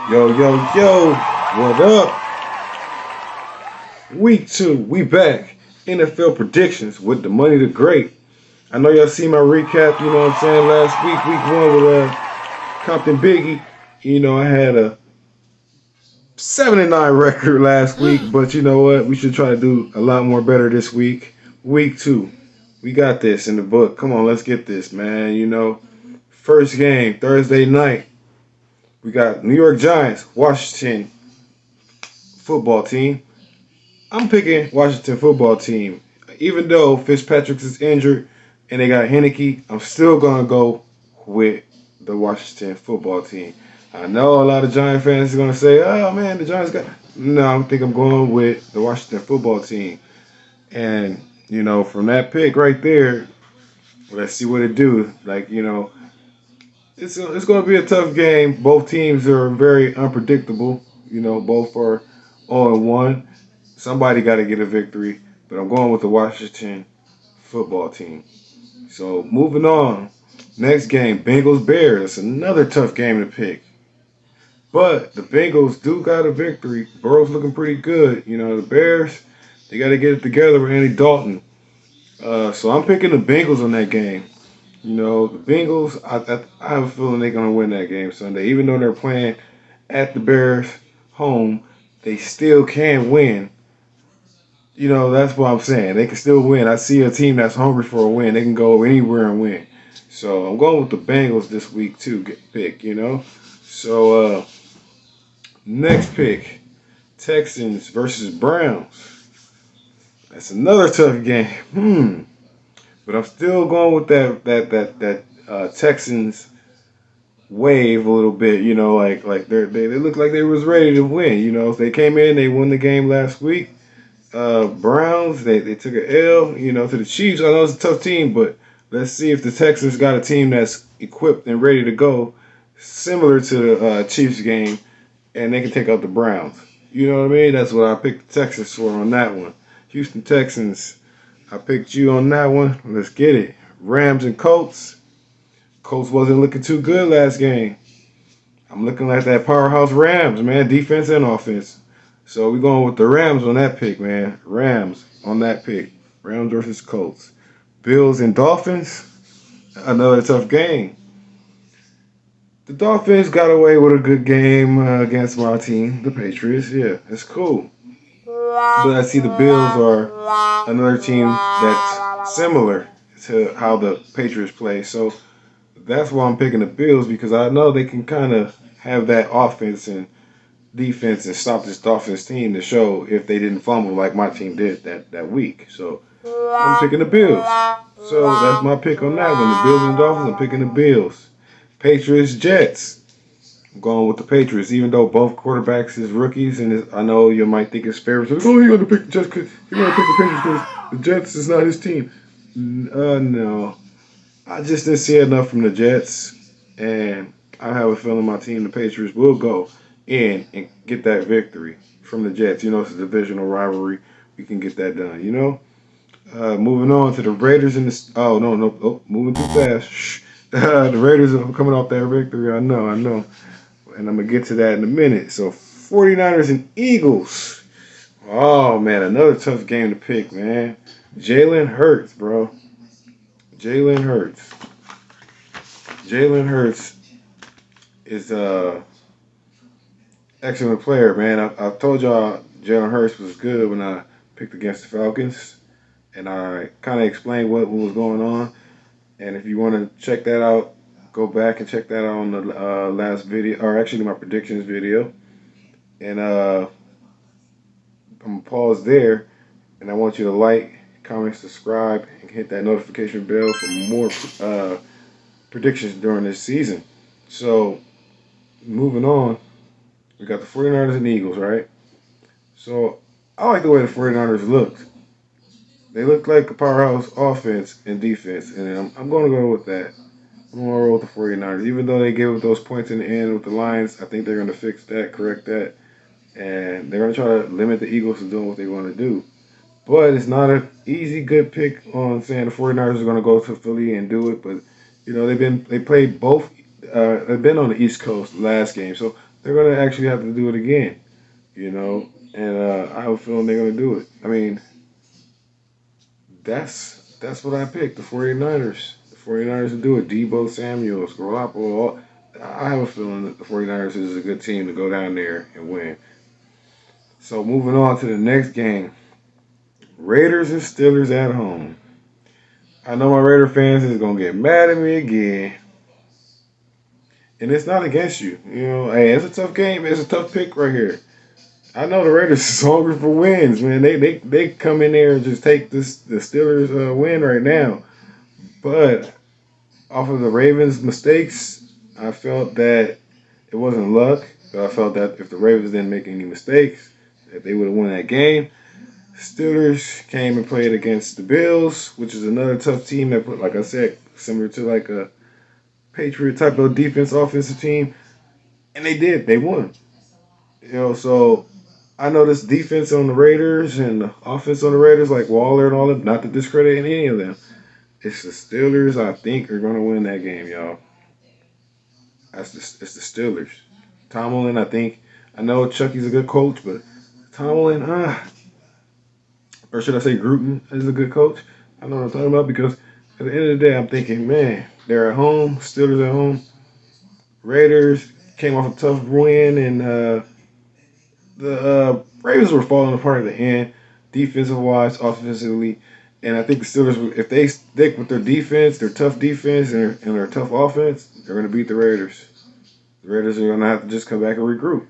Yo, yo, yo, what up? Week 2, we back. NFL predictions with the Money the Great. I know y'all see my recap, you know what I'm saying, last week 1 with Compton Biggie. You know, I had a 7-9 record last week, but you know what? We should try to do a lot more better this week. Week 2, we got this in the book. Come on, let's get this, man. You know, first game, Thursday night. We got New York Giants, Washington football team. I'm picking Washington football team. Even though Fitzpatrick is injured and they got Heineke, I'm still going to go with the Washington football team. I know a lot of Giant fans are going to say, oh, man, the Giants got... No, I think I'm going with the Washington football team. And, you know, from that pick right there, let's see what it do. Like, you know, it's going to be a tough game. Both teams are very unpredictable. You know, both are 0-1. Somebody got to get a victory, but I'm going with the Washington football team. So moving on, next game, Bengals Bears. Another tough game to pick, but the Bengals do got a victory. Burrow's looking pretty good. You know, the Bears, they got to get it together with Andy Dalton. So I'm picking the Bengals on that game. You know, the Bengals, I have a feeling they're going to win that game Sunday. Even though they're playing at the Bears home, they still can win. You know, that's what I'm saying. They can still win. I see a team that's hungry for a win. They can go anywhere and win. So I'm going with the Bengals this week too. Get pick, you know. So next pick, Texans versus Browns. That's another tough game. But I'm still going with that Texans wave a little bit. You know, like they look like they was ready to win. You know, they came in, they won the game last week. Browns, they took an L, you know, to the Chiefs. I know it's a tough team, but let's see if the Texans got a team that's equipped and ready to go, similar to the Chiefs game, and they can take out the Browns. You know what I mean? That's what I picked the Texans for on that one. Houston Texans, I picked you on that one. Let's get it. Rams and Colts. Colts wasn't looking too good last game. I'm looking like that powerhouse Rams, man, defense and offense. So we're going with the Rams on that pick, man. Rams on that pick. Rams versus Colts. Bills and Dolphins. Another tough game. The Dolphins got away with a good game against my team, the Patriots. Yeah, it's cool. But I see the Bills are another team that's similar to how the Patriots play. So that's why I'm picking the Bills, because I know they can kind of have that offense and defense and stop this Dolphins team to show if they didn't fumble like my team did that week. So I'm picking the Bills. So that's my pick on that one. The Bills and Dolphins, I'm picking the Bills. Patriots, Jets. I'm going with the Patriots, even though both quarterbacks is rookies, and I know you might think it's fair. So, oh, you're going to pick the Jets because you're going to pick the Patriots because the Jets is not his team. No. I just didn't see enough from the Jets, and I have a feeling my team, the Patriots, will go in and get that victory from the Jets. You know, it's a divisional rivalry. We can get that done, you know? Moving on to the Raiders and the... Oh, no. Moving too fast. Shh. The Raiders are coming off that victory. I know. And I'm going to get to that in a minute. So, 49ers and Eagles. Oh, man, another tough game to pick, man. Jalen Hurts, bro. Jalen Hurts is excellent player, man. I told y'all Jalen Hurts was good when I picked against the Falcons, and I kind of explained what was going on. And if you want to check that out, go back and check that out on the last video, or actually my predictions video. And I'm going to pause there, and I want you to like, comment, subscribe, and hit that notification bell for more predictions during this season. So, moving on. We got the 49ers and Eagles, right? So, I like the way the 49ers looked. They looked like a powerhouse offense and defense, and I'm going to go with that. I'm going to roll with the 49ers. Even though they gave up those points in the end with the Lions, I think they're going to fix that, correct that, and they're going to try to limit the Eagles from doing what they want to do. But it's not an easy, good pick on saying the 49ers are going to go to Philly and do it. But, you know, they played both. They've been on the East Coast last game. So they're going to actually have to do it again, you know. And I have a feeling they're going to do it. I mean, that's what I picked, the 49ers. The 49ers will do it. Debo Samuels, Garoppolo. I have a feeling that the 49ers is a good team to go down there and win. So moving on to the next game. Raiders and Steelers at home. I know my Raider fans is going to get mad at me again. And it's not against you. You know, hey, it's a tough game. It's a tough pick right here. I know the Raiders is hungry for wins, man. They come in there and just take the Steelers win right now. But off of the Ravens' mistakes, I felt that it wasn't luck. But I felt that if the Ravens didn't make any mistakes, that they would have won that game. Steelers came and played against the Bills, which is another tough team that put, like I said, similar to like a Patriot type of defense, offensive team, and they did. They won. You know, so I know this defense on the Raiders and the offense on the Raiders, like Waller and all them, not to discredit any of them. It's the Steelers, I think, are going to win that game, y'all. It's the Steelers. Tomlin, I think, I know Chucky's a good coach, but Tomlin, or should I say Gruden is a good coach. I know what I'm talking about because at the end of the day, I'm thinking, man, they're at home, Steelers at home. Raiders came off a tough win, and the Ravens were falling apart at the end, defensive-wise, offensively. And I think the Steelers, if they stick with their defense, their tough defense, and their tough offense, they're going to beat the Raiders. The Raiders are going to have to just come back and regroup.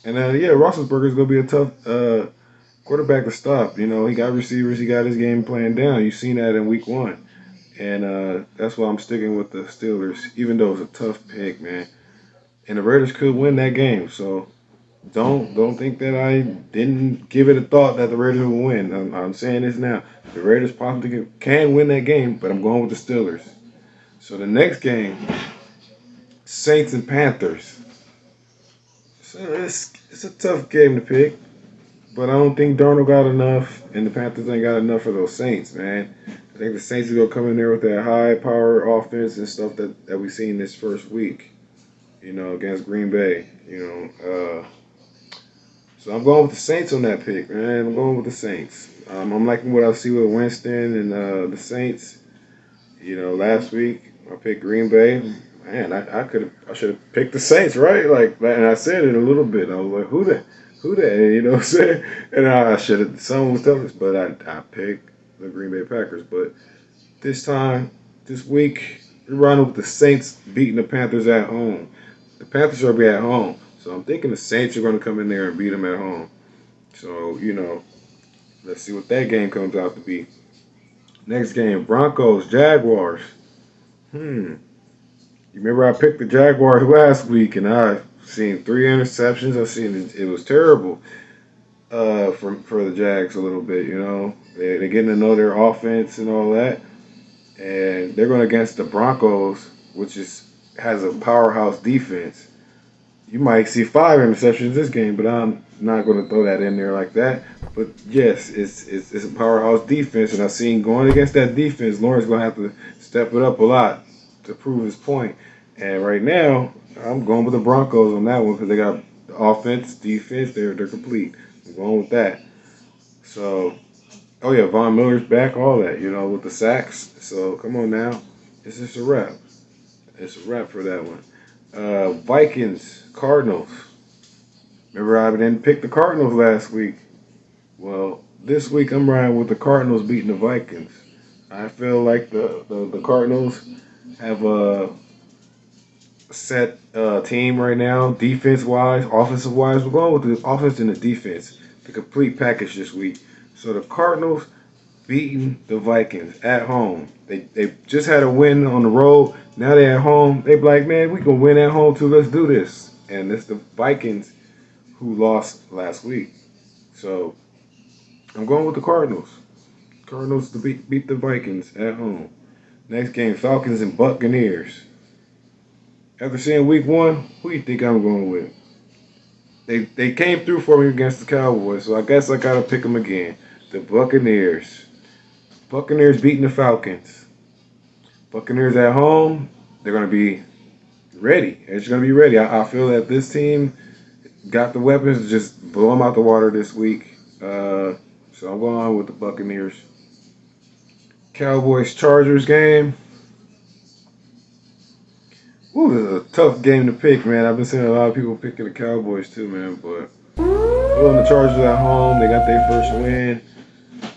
Yeah, Roethlisberger is going to be a tough quarterback to stop. You know, he got receivers, he got his game plan down. You've seen that in week one. And that's why I'm sticking with the Steelers, even though it's a tough pick, man. And the Raiders could win that game. So don't think that I didn't give it a thought that the Raiders will win. I'm saying this now. The Raiders possibly can win that game, but I'm going with the Steelers. So the next game, Saints and Panthers. So it's a tough game to pick, but I don't think Darnold got enough, and the Panthers ain't got enough for those Saints, man. I think the Saints are going to come in there with that high-power offense and stuff that we've seen this first week, you know, against Green Bay, you know. So I'm going with the Saints on that pick, man. I'm going with the Saints. I'm liking what I see with Winston and the Saints. You know, last week I picked Green Bay. Man, I should have picked the Saints, right? Like, and I said it a little bit. I was like, who that? You know what I'm saying? And I should have. Someone was telling us, but I picked the Green Bay Packers. But this week, we're running with the Saints beating the Panthers at home. The Panthers will be at home. So I'm thinking the Saints are going to come in there and beat them at home. So, you know, let's see what that game comes out to be. Next game, Broncos, Jaguars. You remember I picked the Jaguars last week, and I've seen 3 interceptions. I've seen it was terrible for the Jags a little bit, you know. They're getting to know their offense and all that. And they're going against the Broncos, which has a powerhouse defense. You might see 5 interceptions this game, but I'm not going to throw that in there like that. But yes, it's a powerhouse defense, and I've seen going against that defense, Lawrence going to have to step it up a lot to prove his point. And right now, I'm going with the Broncos on that one because they got the offense, defense, they're complete. I'm going with that. So, oh yeah, Von Miller's back, all that, you know, with the sacks. So come on now, it's just a wrap. It's a wrap for that one. Vikings, Cardinals. Remember I didn't pick the Cardinals last week. Well, this week I'm riding with the Cardinals beating the Vikings. I feel like the Cardinals have a set team right now, defense-wise, offensive-wise. We're going with the offense and the defense, the complete package this week. So the Cardinals beating the Vikings at home. They just had a win on the road. Now they're at home. They be like, man, we can win at home too. Let's do this. And it's the Vikings who lost last week. So I'm going with the Cardinals. Cardinals to beat the Vikings at home. Next game, Falcons and Buccaneers. After seeing week one, who do you think I'm going with? They came through for me against the Cowboys, so I guess I got to pick them again. The Buccaneers. Buccaneers beating the Falcons. Buccaneers at home, they're going to be ready. It's going to be ready. I feel that this team got the weapons to just blow them out the water this week. So I'm going with the Buccaneers. Cowboys Chargers game. Ooh, it's a tough game to pick, man. I've been seeing a lot of people picking the Cowboys too, man. But pulling the Chargers at home, they got their first win.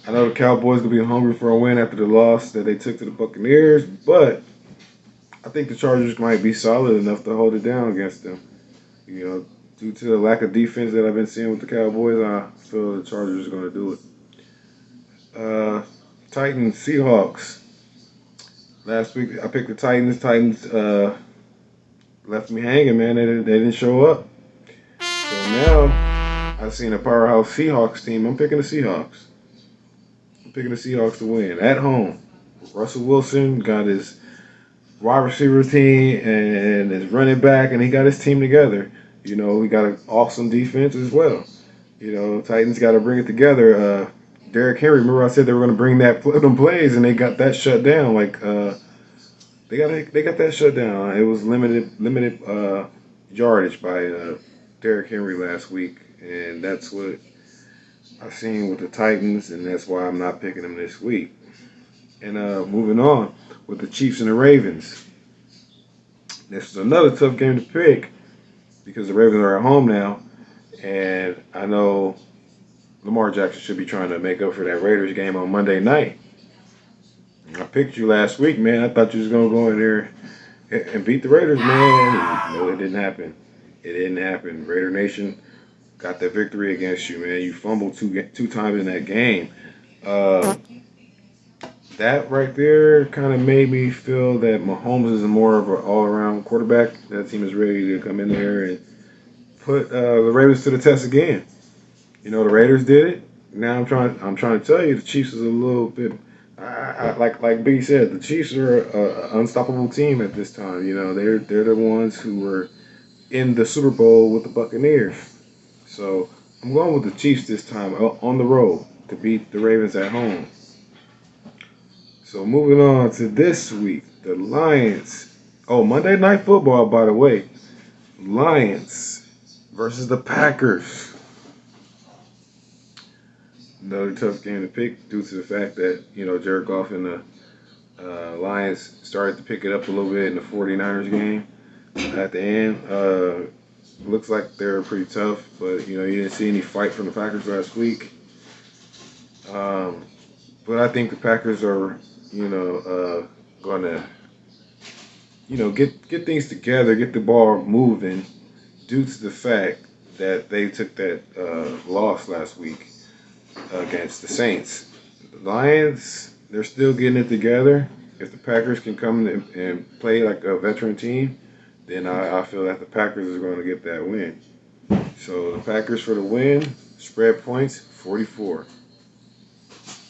I know the Cowboys will be hungry for a win after the loss that they took to the Buccaneers, but I think the Chargers might be solid enough to hold it down against them. You know, due to the lack of defense that I've been seeing with the Cowboys, I feel the Chargers are going to do it. Titans Seahawks. Last week I picked the Titans. Titans left me hanging, man. They didn't show up. So now I've seen a powerhouse Seahawks team. I'm picking the Seahawks. I'm picking the Seahawks to win at home. Russell Wilson got his wide receiver team and his running back, and he got his team together. You know, we got an awesome defense as well. You know, Titans got to bring it together. Derrick Henry, remember I said they were going to bring them plays, and they got that shut down. They got that shut down. It was limited yardage by Derrick Henry last week, and that's what I've seen with the Titans, and that's why I'm not picking them this week. And moving on with the Chiefs and the Ravens. This is another tough game to pick because the Ravens are at home now, and I know Lamar Jackson should be trying to make up for that Raiders game on Monday night. I picked you last week, man. I thought you was going to go in there and beat the Raiders, man. No, it didn't happen. It didn't happen. Raider Nation got that victory against you, man. You fumbled two times in that game. That right there kind of made me feel that Mahomes is more of an all-around quarterback. That team is ready to come in there and put the Ravens to the test again. You know, the Raiders did it. Now I'm trying to tell you, the Chiefs is a little bit. Like B said, the Chiefs are an unstoppable team at this time. You know, they're the ones who were in the Super Bowl with the Buccaneers. So I'm going with the Chiefs this time on the road to beat the Ravens at home. So moving on to this week, the Lions. Oh, Monday Night Football, by the way. Lions versus the Packers. Another tough game to pick due to the fact that, you know, Jared Goff and the Lions started to pick it up a little bit in the 49ers game at the end. Looks like they're pretty tough, but, you know, you didn't see any fight from the Packers last week. But I think the Packers are, you know, going to, you know, get things together, get the ball moving due to the fact that they took that loss last week against the Saints. The Lions, they're still getting it together. If the Packers can come and play like a veteran team, then I feel that the Packers are going to get that win. So the Packers for the win, spread points, 44.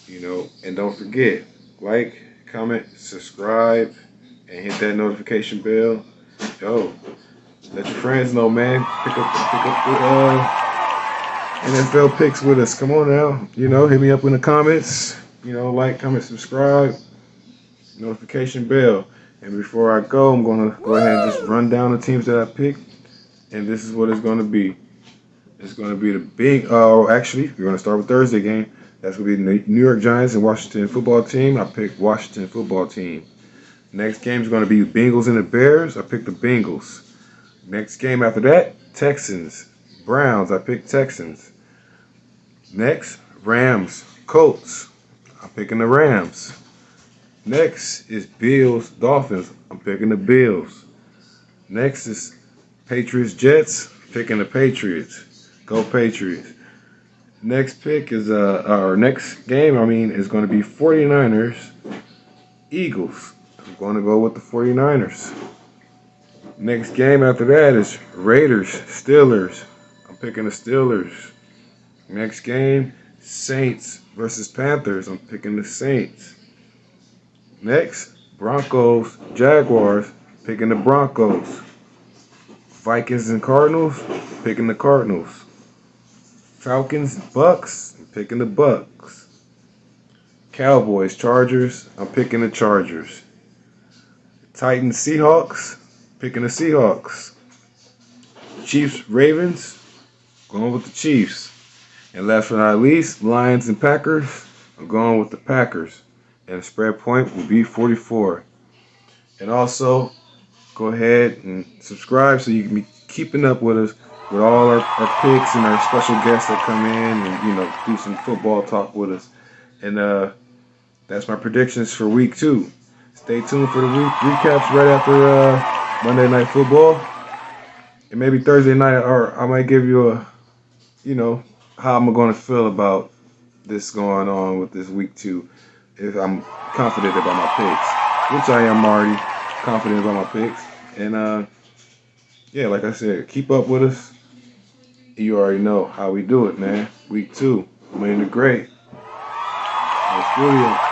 You know, and don't forget, like, comment, subscribe, and hit that notification bell. Yo, let your friends know, man. Pick up the NFL picks with us. Come on now. You know, hit me up in the comments. You know, like, comment, subscribe, notification bell. And before I go, I'm going to go ahead and just run down the teams that I picked. And this is what it's going to be. It's going to be the big, actually, we're going to start with Thursday game. That's going to be the New York Giants and Washington football team. I picked Washington football team. Next game is going to be Bengals and the Bears. I picked the Bengals. Next game after that, Texans, Browns. I picked Texans. Next, Rams, Colts. I'm picking the Rams. Next is Bills, Dolphins. I'm picking the Bills. Next is Patriots, Jets. Picking the Patriots. Go Patriots. Next pick is our next game, is going to be 49ers, Eagles. I'm going to go with the 49ers. Next game after that is Raiders, Steelers. I'm picking the Steelers. Next game, Saints versus Panthers. I'm picking the Saints. Next, Broncos, Jaguars. Picking the Broncos. Vikings and Cardinals. Picking the Cardinals. Falcons, Bucks. I'm picking the Bucks. Cowboys, Chargers. I'm picking the Chargers. Titans, Seahawks. Picking the Seahawks. Chiefs, Ravens. Going with the Chiefs. And last but not least, Lions and Packers. I'm going with the Packers. And the spread point will be 44. And also, go ahead and subscribe so you can be keeping up with us with all our picks and our special guests that come in and, do some football talk with us. And that's my predictions for week 2. Stay tuned for the week recaps right after Monday Night Football. And maybe Thursday night, or I might give you a, how I'm going to feel about this going on with this week 2. If I'm confident about my picks, which I am already confident about my picks. And, like I said, keep up with us. You already know how we do it, man. Week 2, Money the Great. Let's do it.